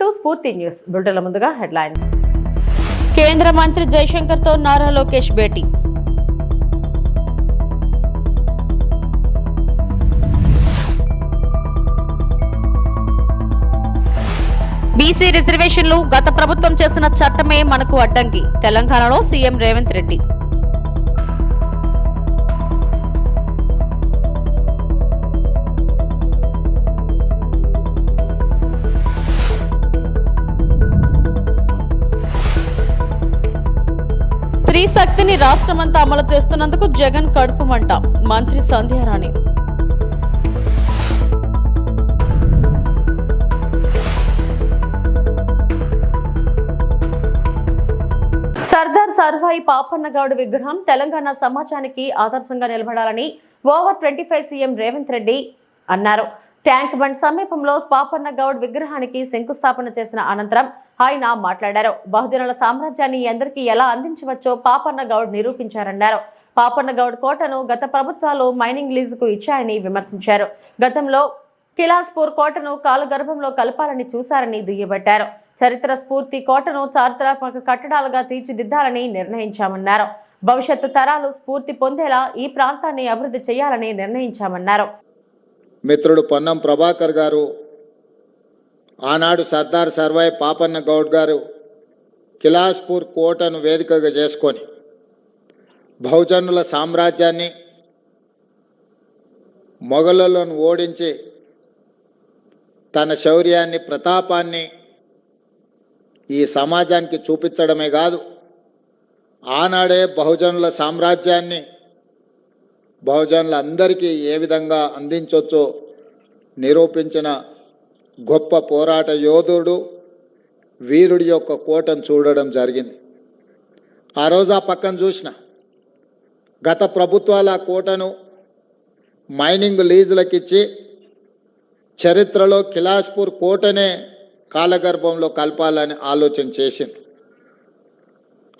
To స్ఫూర్తి news బులెటిన్ల ముందుగా headline. కేంద్ర మంత్రి జయశంకర్ తో నారా లోకేష్ భేటీ. బీసీ రిజర్వేషన్లు గత ప్రభుత్వం చేసిన చట్టమే మనకు అడ్డంకి. తెలంగాణలో సీఎం రేవంత్ రెడ్డి. స్త్రీ శక్తిని రాష్ట్రమంతా అమలు చేస్తున్నందుకు జగన్ కడుపు మంట. మంత్రి సంధ్యారాణి. సర్దార్ సర్వాయి పాపన్నగౌడ్ విగ్రహం తెలంగాణ సమాజానికి ఆదర్శంగా నిలబడాలని ఓవర్ 25 సీఎం రేవంత్ రెడ్డి అన్నారు. ట్యాంక్ బండ్ సమీపంలో పాపన్నగౌడ్ విగ్రహానికి శంకుస్థాపన చేసిన అనంతరం ఆయన మాట్లాడారు. బహుజనుల సామ్రాజ్యాన్ని ఎందరికీ ఎలా అందించవచ్చో పాపన్నగౌడ్ నిరూపించారన్నారు. పాపన్నగౌడ్ కోటను గత ప్రభుత్వాలు మైనింగ్ లీజుకు ఇచ్చాయని విమర్శించారు. గతంలో కిలాస్పూర్ కోటను కాలగర్భంలో కలపాలని చూశారని దుయ్యబట్టారు. చరిత్ర స్ఫూర్తి కోటను చారిత్రాత్మక కట్టడాలుగా తీర్చిదిద్దాలని నిర్ణయించామన్నారు. భవిష్యత్తు తరాలు స్ఫూర్తి పొందేలా ఈ ప్రాంతాన్ని అభివృద్ధి చేయాలని నిర్ణయించామన్నారు. మిత్రుడు పొన్నం ప్రభాకర్ గారు ఆనాడు సర్దార్ సర్వాయి పాపన్న గౌడ్ గారు కిలాస్పూర్ కోటను వేదికగా చేసుకొని బహుజనుల సామ్రాజ్యాన్ని మొఘలులను ఓడించి తన శౌర్యాన్ని ప్రతాపాన్ని ఈ సమాజానికి చూపించడమే కాదు, ఆనాడే బహుజనుల సామ్రాజ్యాన్ని బహుజనులందరికీ ఏ విధంగా అందించవచ్చో నిరూపించిన గొప్ప పోరాట యోధుడు, వీరుడి యొక్క కోటను చూడడం జరిగింది. ఆ రోజు ఆ పక్కన చూసిన గత ప్రభుత్వాల కోటను మైనింగ్ లీజులకిచ్చి చరిత్రలో కిలాస్పూర్ కోటనే కాలగర్భంలో కలపాలని ఆలోచన చేసింది.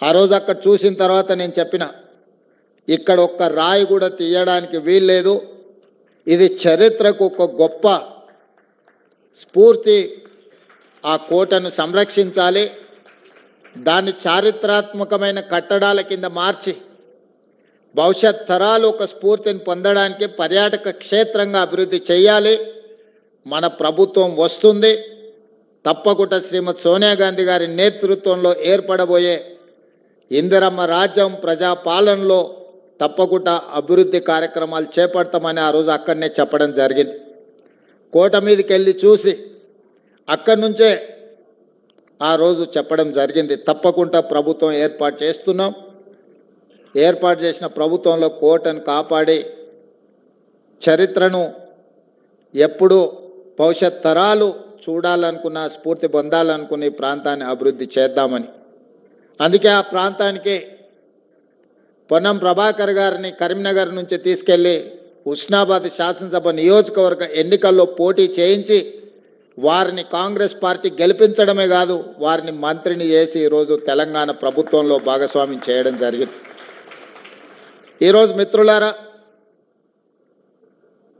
ఆ రోజు అక్కడ చూసిన తర్వాత నేను చెప్పిన, ఇక్కడ ఒక్క రాయి కూడా తీయడానికి వీల్లేదు, ఇది చరిత్రకు ఒక గొప్ప స్ఫూర్తి, ఆ కోటను సంరక్షించాలి, దాన్ని చారిత్రాత్మకమైన కట్టడాల కింద మార్చి భవిష్యత్ తరాలు ఒక స్ఫూర్తిని పొందడానికి పర్యాటక క్షేత్రంగా అభివృద్ధి చేయాలి. మన ప్రభుత్వం వస్తుంది, తప్పకుండా శ్రీమతి సోనియా గాంధీ గారి నేతృత్వంలో ఏర్పడబోయే ఇందిరమ్మ రాజ్యం ప్రజాపాలనలో తప్పకుండా అభివృద్ధి కార్యక్రమాలు చేపడతామని ఆ రోజు అక్కడనే చెప్పడం జరిగింది. కోట మీదకి వెళ్ళి చూసి అక్కడి నుంచే ఆ రోజు చెప్పడం జరిగింది, తప్పకుండా ప్రభుత్వం ఏర్పాటు చేస్తున్నాం, ఏర్పాటు చేసిన ప్రభుత్వంలో కోటను కాపాడి చరిత్రను ఎప్పుడూ భవిష్యత్ తరాలు చూడాలనుకున్న, స్ఫూర్తి పొందాలనుకున్న ఈ ప్రాంతాన్ని అభివృద్ధి చేద్దామని. అందుకే ఆ ప్రాంతానికి పొన్నం ప్రభాకర్ గారిని కరీంనగర్ నుంచి తీసుకెళ్లి హుస్నాబాద్ శాసనసభ నియోజకవర్గ ఎన్నికల్లో పోటీ చేయించి వారిని కాంగ్రెస్ పార్టీ గెలిపించడమే కాదు, వారిని మంత్రిని చేసి ఈరోజు తెలంగాణ ప్రభుత్వంలో భాగస్వామ్యం చేయడం జరిగింది. ఈరోజు మిత్రులారా,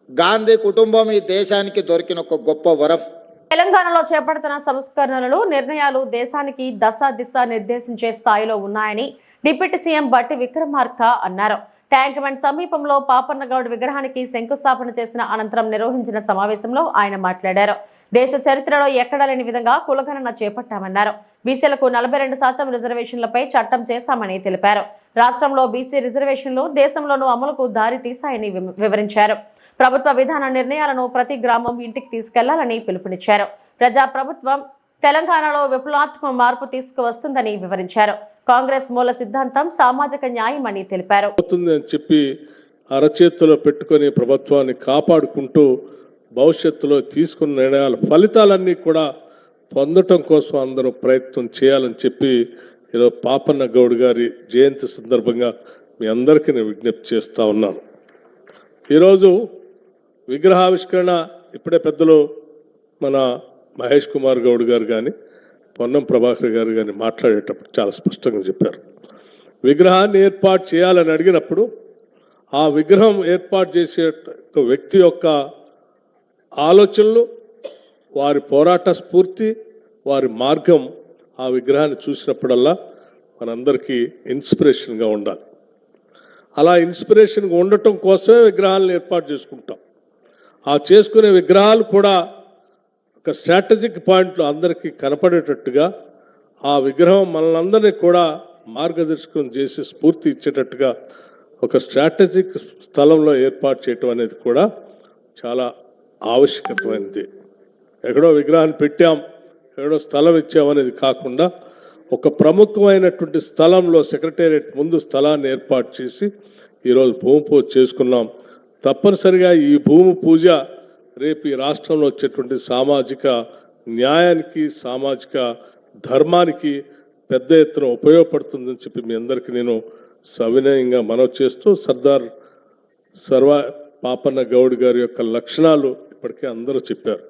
గాంధీ కుటుంబం ఈ దేశానికి దొరికిన ఒక గొప్ప వరం. తెలంగాణలో చేపడుతున్న సంస్కరణలు, నిర్ణయాలు దేశానికి దిశ నిర్దేశించే స్థాయిలో ఉన్నాయని డిప్యూటీ సీఎం బట్టి విక్రమార్క అన్నారు. ట్యాంక్ బండ్ సమీపంలో పాపన్నగౌడ్ విగ్రహానికి శంకుస్థాపన చేసిన అనంతరం నిర్వహించిన సమావేశంలో ఆయన మాట్లాడారు. దేశ చరిత్రలో ఎక్కడా లేని విధంగా కులగణన చేపట్టామన్నారు. బీసీలకు 42% రిజర్వేషన్లపై చట్టం చేశామని తెలిపారు. రాష్ట్రంలో బీసీ రిజర్వేషన్లు దేశంలోనూ అమలుకు దారి తీశాయని వివరించారు. ప్రభుత్వ విధాన నిర్ణయాలను ప్రతి గ్రామం ఇంటికి తీసుకెళ్లాలని పిలుపునిచ్చారు. ప్రజాప్రభుత్వం తెలంగాణలో విప్లవాత్మక మార్పు తీసుకువస్తుందని వివరించారు. కాంగ్రెస్ మూల సిద్ధాంతం సామాజిక న్యాయం అని తెలిపారు. చెప్పి అరచేతిలో పెట్టుకుని ప్రభుత్వాన్ని కాపాడుకుంటూ భవిష్యత్తులో తీసుకున్న నిర్ణయాల ఫలితాలన్నీ కూడా పొందటం కోసం అందరూ ప్రయత్నం చేయాలని చెప్పి ఈరోజు పాపన్న గౌడ్ గారి జయంతి సందర్భంగా మీ అందరికీ నేను విజ్ఞప్తి చేస్తూ ఉన్నాను. ఈరోజు విగ్రహావిష్కరణ ఇప్పుడే పెద్దలు మన మహేష్ కుమార్ గౌడ్ గారు కానీ పొన్నం ప్రభాకర్ గారు కానీ మాట్లాడేటప్పుడు చాలా స్పష్టంగా చెప్పారు. విగ్రహాన్ని ఏర్పాటు చేయాలని అడిగినప్పుడు ఆ విగ్రహం ఏర్పాటు చేసే వ్యక్తి యొక్క ఆలోచనలు, వారి పోరాట స్ఫూర్తి, వారి మార్గం ఆ విగ్రహాన్ని చూసినప్పుడల్లా మనందరికీ ఇన్స్పిరేషన్గా ఉండాలి. అలా ఇన్స్పిరేషన్గా ఉండటం కోసమే విగ్రహాలను ఏర్పాటు చేసుకుంటాం. ఆ చేసుకునే విగ్రహాలు కూడా ఒక స్ట్రాటజిక్ పాయింట్లో అందరికీ కనపడేటట్టుగా ఆ విగ్రహం మనల్ని కూడా మార్గదర్శకం చేసి స్ఫూర్తి ఇచ్చేటట్టుగా ఒక స్ట్రాటజిక్ స్థలంలో ఏర్పాటు చేయటం అనేది కూడా చాలా ఆవశ్యకమైనది. ఎక్కడో విగ్రహాన్ని పెట్టాం, ఎక్కడో స్థలం ఇచ్చామనేది కాకుండా ఒక ప్రముఖమైనటువంటి స్థలంలో సెక్రటేరియట్ ముందు స్థలాన్ని ఏర్పాటు చేసి ఈరోజు భూమి పూజ చేసుకున్నాం. తప్పనిసరిగా ఈ భూమి పూజ రేపు ఈ రాష్ట్రంలో వచ్చేటువంటి సామాజిక న్యాయానికి, సామాజిక ధర్మానికి పెద్ద ఎత్తున ఉపయోగపడుతుందని చెప్పి మీ అందరికీ నేను సవినయంగా మనవి చేస్తూ, సర్దార్ పాపన్న గౌడ్ గారి యొక్క లక్షణాలు ఇప్పటికే అందరూ చెప్పారు.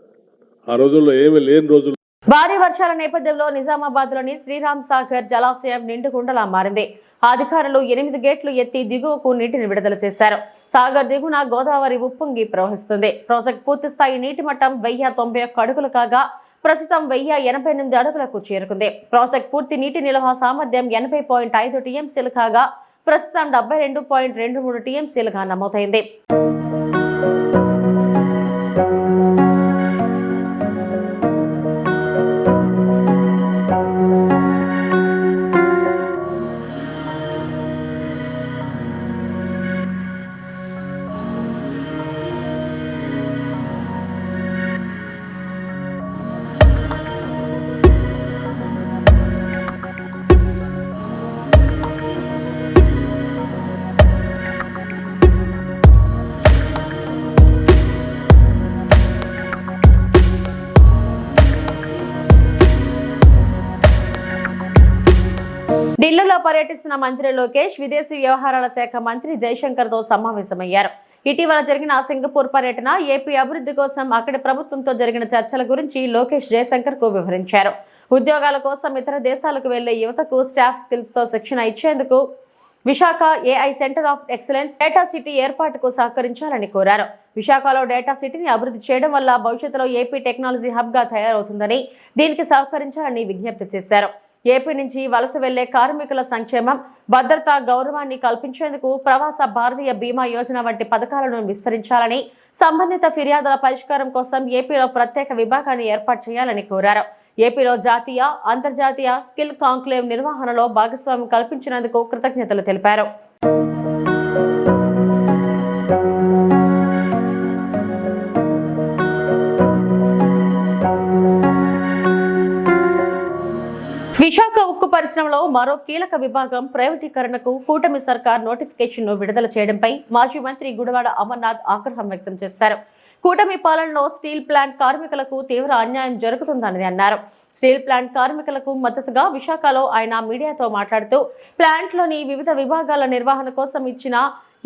ఆ రోజుల్లో ఏమీ లేని రోజులు. భారీ వర్షాల నేపథ్యంలో నిజామాబాద్లోని శ్రీరామ్ సాగర్ జలాశయం నిండుకుండలా మారింది. అధికారులు 8 గేట్లు ఎత్తి దిగువకు నీటిని విడుదల చేశారు. సాగర్ దిగువన గోదావరి ఉప్పొంగి ప్రవహిస్తుంది. ప్రాజెక్టు పూర్తిస్థాయి నీటి మట్టం 1091 అడుగులు కాగా ప్రస్తుతం 1088 అడుగులకు చేరుకుంది. ప్రాజెక్టు పూర్తి నీటి నిల్వ సామర్థ్యం 80.5 టీఎంసీలు కాగా ప్రస్తుతం 72.23 టీఎంసీలుగా నమోదైంది. ఢిల్లీలో పర్యటిస్తున్న మంత్రి లోకేష్ విదేశీ వ్యవహారాల శాఖ మంత్రి జైశంకర్ తో సమావేశమయ్యారు. ఇటీవల జరిగిన సింగపూర్ పర్యటన, ఏపీ అభివృద్ధి కోసం అక్కడి ప్రభుత్వంతో జరిగిన చర్చల గురించి లోకేష్ జైశంకర్ కు వివరించారు. ఉద్యోగాల కోసం ఇతర దేశాలకు వెళ్లే యువతకు స్టాఫ్ స్కిల్స్ తో శిక్షణ ఇచ్చేందుకు Visakha AI center of excellence data city ఏర్పాటుకు సహకరించాలని కోరారు. విశాఖలో డేటా సిటీని అభివృద్ధి చేయడం వల్ల భవిష్యత్తులో ఏపీ టెక్నాలజీ హబ్ గా తయారవుతుందని, దీనికి సహకరించాలని విజ్ఞప్తి చేశారు. ఏపీ నుంచి వలస వెళ్లే కార్మికుల సంక్షేమం, భద్రత, గౌరవాన్ని కల్పించేందుకు ప్రవాస భారతీయ బీమా యోజన వంటి పథకాలను విస్తరించాలని, సంబంధిత ఫిర్యాదుల పరిష్కారం కోసం ఏపీలో ప్రత్యేక విభాగాన్ని ఏర్పాటు చేయాలని కోరారు. ఏపీలో జాతీయ, అంతర్జాతీయ స్కిల్ కాంక్లేవ్ నిర్వహణలో భాగస్వామ్యం కల్పించినందుకు కృతజ్ఞతలు తెలిపారు. విశాఖ ఉక్కు పరిశ్రమలో మరో కీలక విభాగం ప్రైవేటీకరణకు కూటమి సర్కార్ నోటిఫికేషన్ ను విడుదల చేయడంపై మాజీ మంత్రి గుడివాడ అమర్నాథ్ ఆగ్రహం వ్యక్తం చేశారు. కూటమి పాలనలో స్టీల్ ప్లాంట్ కార్మికులకు తీవ్ర అన్యాయం జరుగుతుందని అన్నారు. స్టీల్ ప్లాంట్ కార్మికులకు మద్దతుగా విశాఖలో ఆయన మీడియాతో మాట్లాడుతూ, ప్లాంట్లోని వివిధ విభాగాల నిర్వహణ కోసం ఇచ్చిన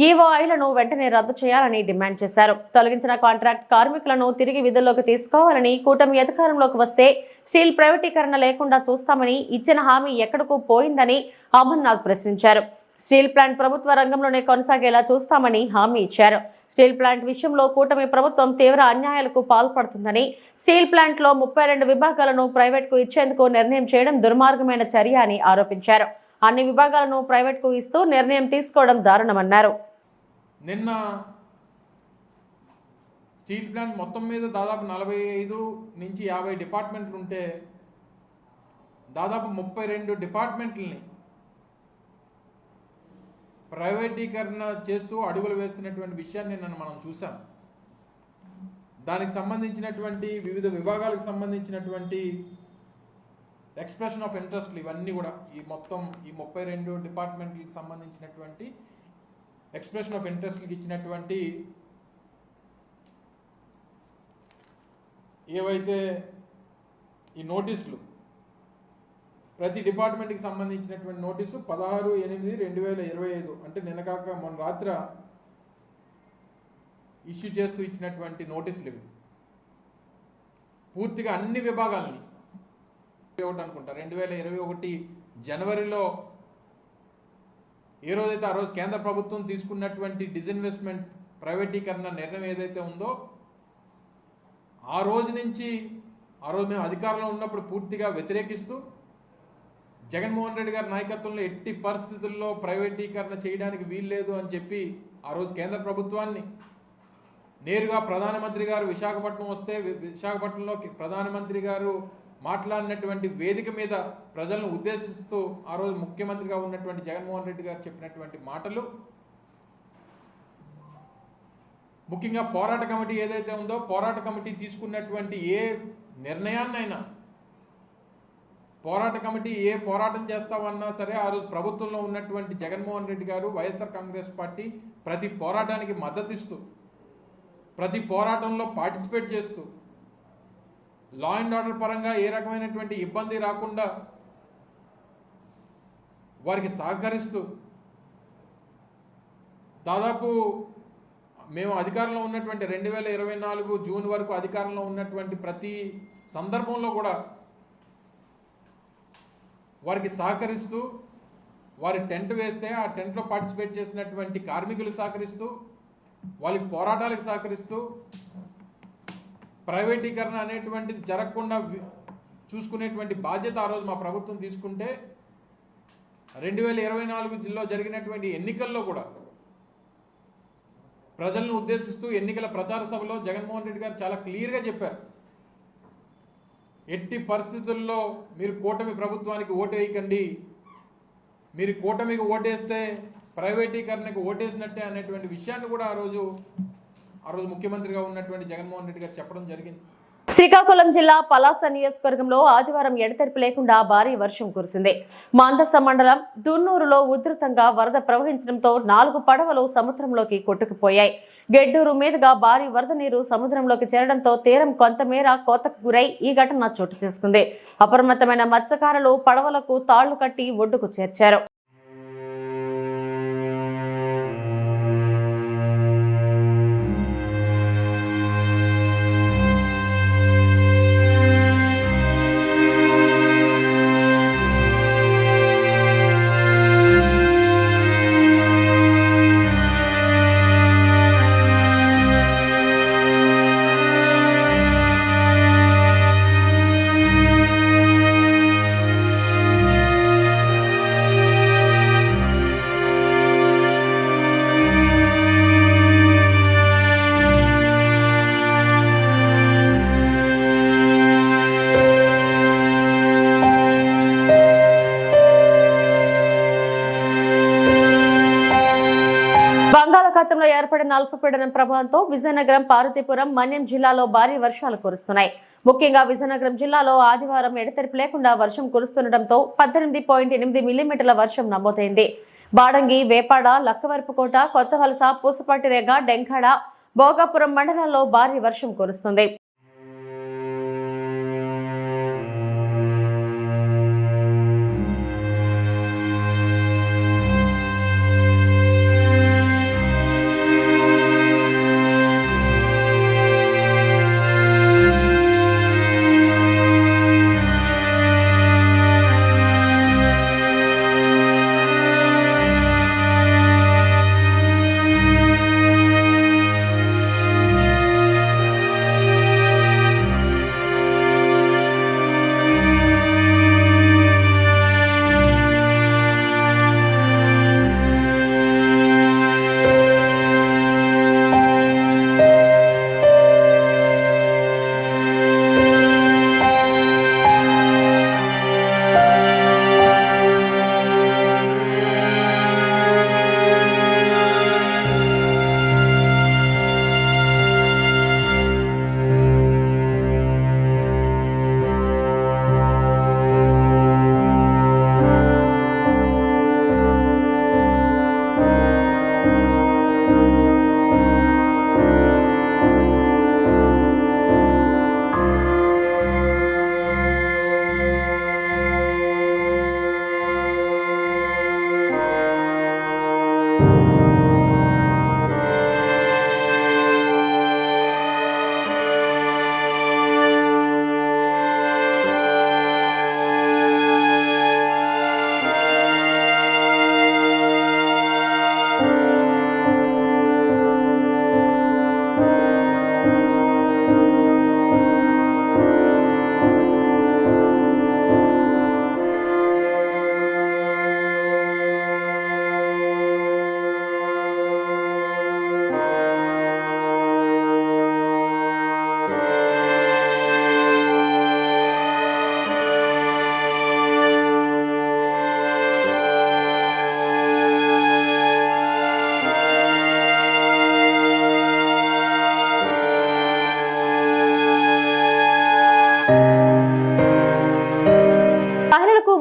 ఈఓఐలను వెంటనే రద్దు చేయాలని డిమాండ్ చేశారు. తొలగించిన కాంట్రాక్ట్ కార్మికులను తిరిగి విధుల్లోకి తీసుకోవాలని, కూటమి అధికారంలోకి వస్తే స్టీల్ ప్రైవేటీకరణ లేకుండా చూస్తామని ఇచ్చిన హామీ ఎక్కడకు పోయిందని అమర్నాథ్ ప్రశ్నించారు. స్టీల్ ప్లాంట్ ప్రభుత్వ రంగంలోనే కొనసాగేలా చూస్తామని హామీ ఇచ్చారు. స్టీల్ ప్లాంట్ విషయంలో కూటమి ప్రభుత్వం తీవ్ర అన్యాయాలకు పాల్పడుతుందని, స్టీల్ ప్లాంట్లో 32 విభాగాలను ప్రైవేట్కు ఇచ్చేందుకు నిర్ణయం చేయడం దుర్మార్గమైన చర్య అని ఆరోపించారు. అన్ని విభాగాలను ప్రైవేట్కు ఇస్తూ నిర్ణయం తీసుకోవడం దారుణమన్నారు. నిన్న స్టీల్ ప్లాంట్ మొత్తం మీద దాదాపు 45 నుంచి 50 డిపార్ట్మెంట్లు ఉంటే దాదాపు 32 డిపార్ట్మెంట్లని ప్రైవేటీకరణ చేస్తూ అడుగులు వేస్తున్నటువంటి విషయాన్ని నిన్న మనం చూసాం. దానికి సంబంధించినటువంటి వివిధ విభాగాలకు సంబంధించినటువంటి ఎక్స్ప్రెషన్ ఆఫ్ ఇంట్రెస్ట్లు ఇవన్నీ కూడా ఈ 32 డిపార్ట్మెంట్లకు సంబంధించినటువంటి ఎక్స్ప్రెషన్ ఆఫ్ ఇంట్రెస్ట్కి ఇచ్చినటువంటి ఏవైతే ఈ నోటీసులు, ప్రతి డిపార్ట్మెంట్కి సంబంధించినటువంటి నోటీసు 16/8/2025 అంటే నిన్న కాక మొన్న రాత్రి ఇష్యూ చేస్తూ ఇచ్చినటువంటి నోటీసులు ఇవి. పూర్తిగా అన్ని విభాగాల్ని అనుకుంటా 2021 జనవరిలో ఏ రోజైతే ఆ రోజు కేంద్ర ప్రభుత్వం తీసుకున్నటువంటి డిజిన్వెస్ట్మెంట్ ప్రైవేటీకరణ నిర్ణయం ఏదైతే ఉందో ఆ రోజు నుంచి ఆ రోజు మేము అధికారంలో ఉన్నప్పుడు పూర్తిగా వ్యతిరేకిస్తూ జగన్మోహన్ రెడ్డి గారి నాయకత్వంలో ఎట్టి పరిస్థితుల్లో ప్రైవేటీకరణ చేయడానికి వీల్లేదు అని చెప్పి ఆ రోజు కేంద్ర ప్రభుత్వాన్ని నేరుగా ప్రధానమంత్రి గారు విశాఖపట్నం వస్తే విశాఖపట్నంలో ప్రధానమంత్రి గారు మాట్లాడినటువంటి వేదిక మీద ప్రజలను ఉద్దేశిస్తూ ఆ రోజు ముఖ్యమంత్రిగా ఉన్నటువంటి జగన్మోహన్ రెడ్డి గారు చెప్పినటువంటి మాటలు, ముఖ్యంగా పోరాట కమిటీ ఏదైతే ఉందో పోరాట కమిటీ తీసుకున్నటువంటి ఏ నిర్ణయాన్నైనా, పోరాట కమిటీ ఏ పోరాటం చేస్తామన్నా సరే ఆ రోజు ప్రభుత్వంలో ఉన్నటువంటి జగన్మోహన్ రెడ్డి గారు వైఎస్ఆర్ కాంగ్రెస్ పార్టీ ప్రతి పోరాటానికి మద్దతిస్తూ ప్రతి పోరాటంలో పార్టిసిపేట్ చేస్తూ లా అండ్ ఆర్డర్ పరంగా ఏ రకమైనటువంటి ఇబ్బంది రాకుండా వారికి సహకరిస్తూ దాదాపు మేము అధికారంలో ఉన్నటువంటి 2024 జూన్ వరకు అధికారంలో ఉన్నటువంటి ప్రతి సందర్భంలో కూడా వారికి సహకరిస్తూ వారి టెంట్ వేస్తే ఆ టెంట్లో పార్టిసిపేట్ చేసినటువంటి కార్మికులు సహకరిస్తూ వాళ్ళకి పోరాటాలకు సహకరిస్తూ ప్రైవేటీకరణ అనేటువంటిది జరగకుండా చూసుకునేటువంటి బాధ్యత ఆ రోజు మా ప్రభుత్వం తీసుకుంటే 2024లో జరిగినటువంటి ఎన్నికల్లో కూడా ప్రజలను ఉద్దేశిస్తూ ఎన్నికల ప్రచార సభలో జగన్మోహన్ రెడ్డి గారు చాలా క్లియర్గా చెప్పారు, ఎట్టి పరిస్థితుల్లో మీరు కూటమి ప్రభుత్వానికి ఓటు వేయకండి, మీరు కూటమికి ఓటేస్తే ప్రైవేటీకరణకు ఓటేసినట్టే అనేటువంటి విషయాన్ని కూడా ఆ రోజు ముఖ్యమంత్రిగా ఉన్నటువంటి జగన్మోహన్ రెడ్డి గారు చెప్పడం జరిగింది. శ్రీకాకుళం జిల్లా పలాస నియోజకవర్గంలో ఆదివారం ఎడతెరిపి లేకుండా భారీ వర్షం కురిసింది. మాందస మండలం దున్నూరులో ఉధృతంగా వరద ప్రవహించడంతో 4 పడవలు సముద్రంలోకి కొట్టుకుపోయాయి. గెడ్డూరు మీదుగా భారీ వరద నీరు సముద్రంలోకి చేరడంతో తీరం కొంతమేర కోతకు గురై ఈ ఘటన చోటు చేసుకుంది. అప్రమత్తమైన మత్స్యకారులు పడవలకు తాళ్లు కట్టి ఒడ్డుకు చేర్చారు. బంగాళాఖాతంలో ఏర్పడిన అల్పపీడనం ప్రభావంతో విజయనగరం, పార్వతీపురం, మన్యం జిల్లాలో భారీ వర్షాలు కురుస్తున్నాయి. ముఖ్యంగా విజయనగరం జిల్లాలో ఆదివారం ఎడతెరిపి లేకుండా వర్షం కురుస్తుండటంతో 18.8 మిల్లీమీటర్ల వర్షం నమోదైంది. బాడంగి, వేపాడ, లక్కవరపుకోట, కొత్తవలస, పూసపాటిరేగ, డెంకాడ, భోగాపురం మండలాల్లో భారీ వర్షం కురుస్తుంది.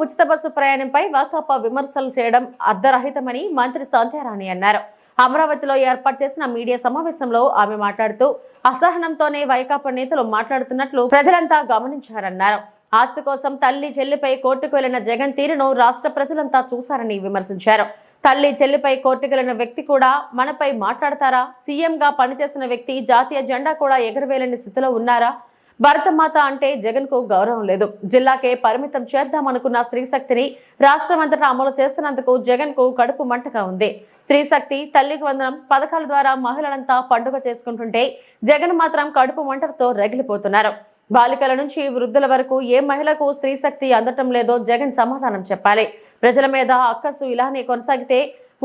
ఉచిత బస్సు ప్రయాణంపై వైకాపా విమర్శలు చేయడం అర్ధరహితమని మంత్రి సంధ్యారాణి అన్నారు. అమరావతిలో ఏర్పాటు చేసిన మీడియా సమావేశంలో ఆమె మాట్లాడుతూ అసహనంతోనే వైకాపా నేతలు మాట్లాడుతున్నట్లు ప్రజలంతా గమనించారన్నారు. ఆస్తి కోసం తల్లి చెల్లిపై కోర్టుకు వెళ్లిన జగన్ తీరును రాష్ట్ర ప్రజలంతా చూశారని విమర్శించారు. తల్లి చెల్లిపై కోర్టుకు వెళ్లిన వ్యక్తి కూడా మనపై మాట్లాడతారా? సీఎంగా పనిచేసిన వ్యక్తి జాతీయ జెండా కూడా ఎగరవేయలేని స్థితిలో ఉన్నారా? భరతమాత అంటే జగన్ కు గౌరవం లేదు. జిల్లాకే పరిమితం చేద్దామనుకున్న స్త్రీశక్తిని రాష్ట్రమంతటా అమలు చేస్తున్నందుకు జగన్ కు కడుపు మంటగా ఉంది. స్త్రీశక్తి, తల్లికి వందనం పథకాల ద్వారా మహిళలంతా పండుగ చేసుకుంటుంటే జగన్ మాత్రం కడుపు మంటలతో రగిలిపోతున్నారు. బాలికల నుంచి వృద్ధుల వరకు ఏ మహిళకు స్త్రీశక్తి అందటం లేదో జగన్ సమాధానం చెప్పాలి. ప్రజల మీద అక్కసు ఇలానే కొనసాగితే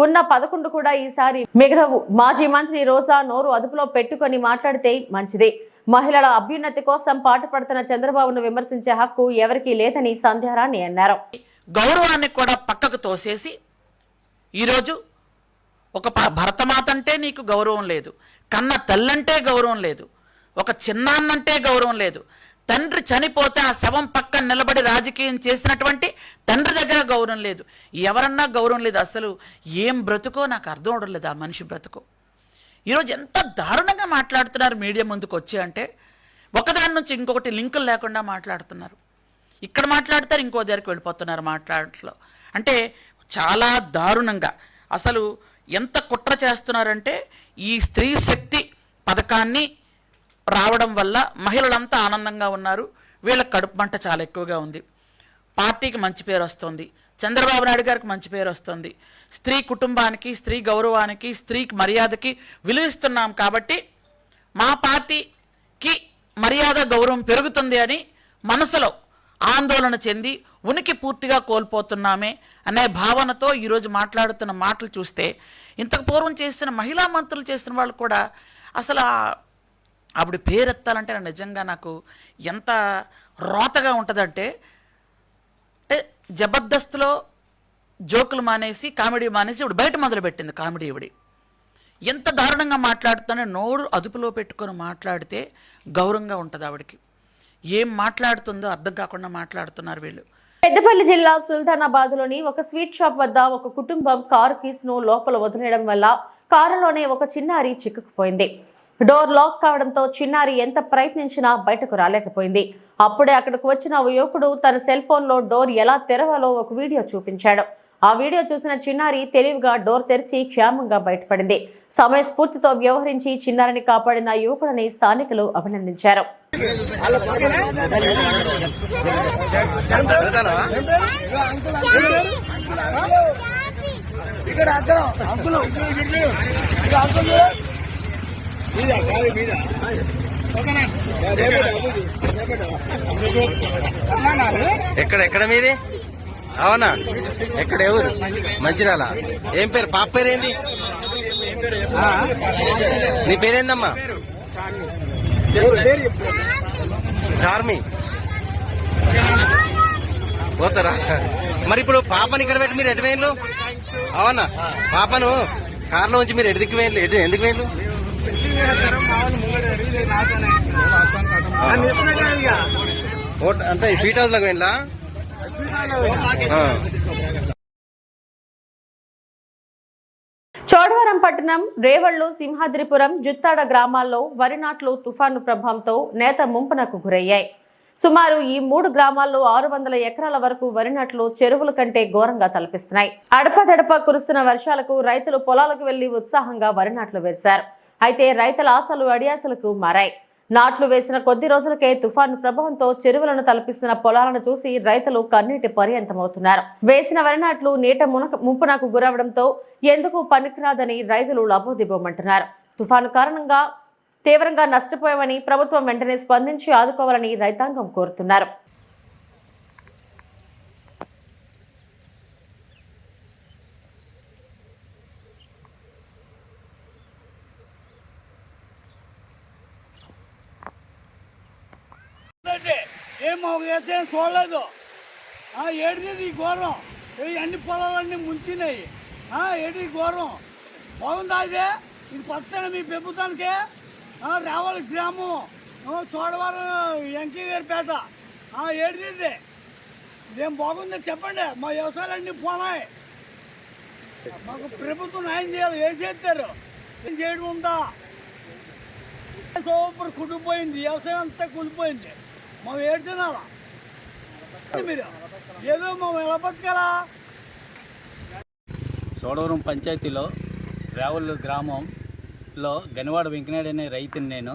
ఉన్న 11 కూడా ఈసారి మిగలవు. మాజీ మంత్రి రోజా నోరు అదుపులో పెట్టుకొని మాట్లాడితే మంచిది. మహిళల అభ్యున్నతి కోసం పాటుపడుతున్న చంద్రబాబును విమర్శించే హక్కు ఎవరికీ లేదని సంధ్యారాణి అన్నారు. గౌరవాన్ని కూడా పక్కకు తోసేసి ఈరోజు ఒక భరతమాత అంటే నీకు గౌరవం లేదు, కన్న తల్లంటే గౌరవం లేదు, ఒక చిన్నాన్నంటే గౌరవం లేదు, తండ్రి చనిపోతే ఆ శవం పక్కన నిలబడి రాజకీయం చేసినటువంటి తండ్రి దగ్గర గౌరవం లేదు, ఎవరన్నా గౌరవం లేదు. అసలు ఏం బ్రతుకో నాకు అర్థం అవడం లేదు ఆ మనిషి బ్రతుకో. ఈరోజు ఎంత దారుణంగా మాట్లాడుతున్నారు మీడియా ముందుకు వచ్చి అంటే, ఒకదాని నుంచి ఇంకొకటి లింకులు లేకుండా మాట్లాడుతున్నారు. ఇక్కడ మాట్లాడతారు, ఇంకో దగ్గరికి వెళ్ళిపోతున్నారు మాట్లాడట్లో. అంటే చాలా దారుణంగా అసలు ఎంత కుట్ర చేస్తున్నారంటే, ఈ స్త్రీ శక్తి పథకాన్ని రావడం వల్ల మహిళలంతా ఆనందంగా ఉన్నారు. వీళ్ళ కడుపు మంట చాలా ఎక్కువగా ఉంది. పార్టీకి మంచి పేరు వస్తుంది, చంద్రబాబు నాయుడు గారికి మంచి పేరు వస్తుంది. స్త్రీ కుటుంబానికి, స్త్రీ గౌరవానికి, స్త్రీకి మర్యాదకి విలువిస్తున్నాం కాబట్టి మా పార్టీకి మర్యాద గౌరవం పెరుగుతుంది అని మనసులో ఆందోళన చెంది ఉనికి పూర్తిగా కోల్పోతున్నామే అనే భావనతో ఈరోజు మాట్లాడుతున్న మాటలు చూస్తే, ఇంతకు పూర్వం చేసిన మహిళా మంత్రులు చేసిన వాళ్ళు కూడా అసలు ఆవిడ పేరెత్తాలంటే నిజంగా నాకు ఎంత రోతగా ఉంటుందంటే, జబర్దస్త్లో జోకులు మానేసి కామెడీ మానేసి ఇప్పుడు బయట మొదలుపెట్టింది కామెడీ. ఇవిడి ఎంత దారుణంగా మాట్లాడుతానో నోరు అదుపులో పెట్టుకొని మాట్లాడితే గౌరవంగా ఉంటుంది ఆవిడకి. ఏం మాట్లాడుతుందో అర్థం కాకుండా మాట్లాడుతున్నారు వీళ్ళు. పెద్దపల్లి జిల్లా సుల్తానాబాద్లోని ఒక స్వీట్ షాప్ వద్ద ఒక కుటుంబం కారు కీస్ ను లోపల వదిలేయడం వల్ల కారులోనే ఒక చిన్నారి చిక్కుకుపోయింది. డోర్ లాక్ కావడంతో చిన్నారి ఎంత ప్రయత్నించినా బయటకు రాలేకపోయింది. అప్పుడే అక్కడికి వచ్చిన ఓ యువకుడు తన సెల్ ఫోన్ లో డోర్ ఎలా తెరవాలో ఒక వీడియో చూపించాడు. ఆ వీడియో చూసిన చిన్నారి తెలివిగా డోర్ తెరిచి క్షేమంగా బయటపడింది. సమయస్ఫూర్తితో వ్యవహరించి చిన్నారిని కాపాడిన యువకుడిని స్థానికులు అభినందించారు. ఎక్కడ మీది? అవునా? ఎక్కడ ఎవరు? మంచిర్యాల. ఏం పేరు? పాప పేరేంది? నీ పేరేందమ్మా? చార్మి. పోతారా? మరి ఇప్పుడు పాపని ఇక్కడ పెట్టి మీరు ఎటు వేయండు? అవునా? పాపను కార్లో ఉంచి మీరు ఎటుదికి వేయండి? ఎందుకు వేయండు? అంటే స్వీట్ హౌస్ లోకి వెళ్ళా? చోడవరం పట్టణం, రేవళ్లు, సింహాద్రిపురం, జుత్తాడ గ్రామాల్లో వరి నాట్లు తుఫాను ప్రభావంతో నేత ముంపునకు గురయ్యాయి. సుమారు ఈ 3 గ్రామాల్లో 600 ఎకరాల వరకు వరి నాట్లు చెరువుల కంటే ఘోరంగా తలపిస్తున్నాయి. అడపదడప కురుస్తున్న వర్షాలకు రైతులు పొలాలకు వెళ్లి ఉత్సాహంగా వరి నాట్లు వేశారు. అయితే రైతుల ఆశలు అడియాసలకు మారాయి. నాట్లు వేసిన కొద్ది రోజులకే తుఫాను ప్రభావంతో చెరువులను తలపిస్తున్న పొలాలను చూసి రైతులు కన్నీటి పర్యంతమవుతున్నారు. వేసిన వరి నాట్లు నీట ముంపునకు గురవడంతో ఎందుకు పనికిరాదని రైతులు లబోదిబోమంటున్నారు. తుఫాను కారణంగా తీవ్రంగా నష్టపోయామని ప్రభుత్వం వెంటనే స్పందించి ఆదుకోవాలని రైతాంగం కోరుతున్నారు. ఏం చూడలేదు. ఏడిది ఘోరం, అన్ని పొలాలన్నీ ముంచినాయి. ఏడి ఘోరం బాగుందా? ఇదే ఇది కొత్తగా మీ ప్రభుత్వానికి. రావాలి గ్రామం, చోడవరం, వెంకయ్యగారిపేట. ఏడిది ఇదేం బాగుందో చెప్పండి. మా వ్యవసాయాలన్నీ పోనాయి. మాకు ప్రభుత్వం న్యాయం చేయాలి. ఏం చేస్తారు? ఏం చేయడం ఉందా? సూపర్ కుడిపోయింది. వ్యవసాయం అంతా కూలిపోయింది. మేము ఏడు తినాలా? మీరు ఏదో మేము ఎలా బతకాలా? చోడవరం పంచాయతీలో రావుల గ్రామంలో గనివాడ వెంకనాయుడు అనే రైతుని నేను.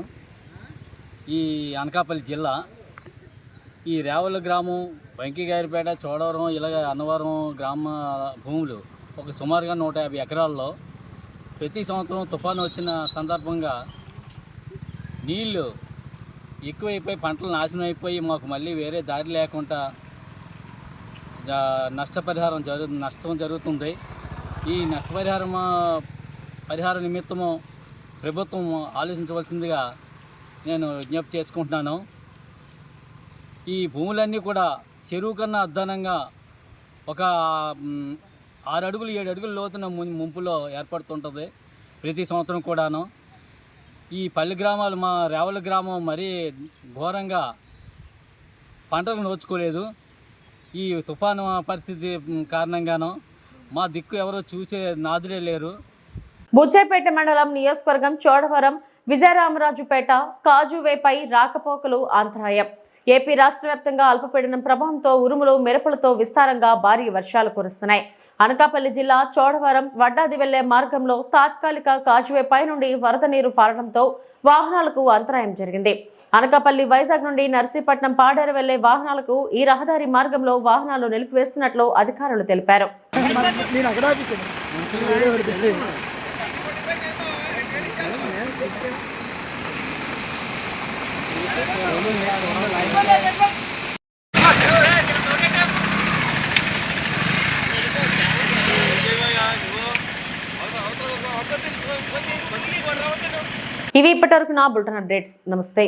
ఈ అనకాపల్లి జిల్లా ఈ రావుల గ్రామం, వెంకయ్యగారిపేట, చోడవరం, ఇలాగ అన్నవరం గ్రామ భూములు ఒక సుమారుగా 150 ఎకరాల్లో ప్రతి సంవత్సరం తుఫాను వచ్చిన సందర్భంగా నీళ్లు ఎక్కువైపోయి పంటలు నాశనం అయిపోయి మాకు మళ్ళీ వేరే దారి లేకుండా నష్టం జరుగుతుంది. ఈ పరిహార నిమిత్తము ప్రభుత్వం ఆలోచించవలసిందిగా నేను విజ్ఞప్తి చేసుకుంటున్నాను. ఈ భూములన్నీ కూడా చెరువు కన్నా అధ్వానంగా ఒక 6 అడుగులు 7 అడుగుల లోతున ముంపులో ఏర్పడుతుంటుంది ప్రతి సంవత్సరం కూడాను. ఈ పల్లె గ్రామాలు, మా రావుల గ్రామం మరీ ఘోరంగా పంటలు నోచుకోలేదు. ఈ తుఫాను పరిస్థితి కారణంగాను మా దిక్కు ఎవరో చూసే నాదులే లేరు. బుచ్చేపేట మండలం నియోజకవర్గం చోడవరం, విజయరామరాజుపేట, కాజువేపై రాకపోకలు అంతరాయం. ఏపీ రాష్ట్ర వ్యాప్తంగా అల్పపీడనం ప్రభావంతో ఉరుములు, మెరుపులతో విస్తారంగా భారీ వర్షాలు కురుస్తున్నాయి. అనకాపల్లి జిల్లా చోడవరం వడ్డాది వెళ్లే మార్గంలో తాత్కాలిక కాజువేపై నుండి వరద నీరు పారడంతో వాహనాలకు అంతరాయం జరిగింది. అనకాపల్లి, వైజాగ్ నుండి నర్సీపట్నం, పాడేరు వెళ్లే వాహనాలకు ఈ రహదారి మార్గంలో వాహనాలు నిలిపివేస్తున్నట్లు అధికారులు తెలిపారు. ఇవి ఇప్పటివరకు నా బులెటిన్ అప్డేట్స్. నమస్తే.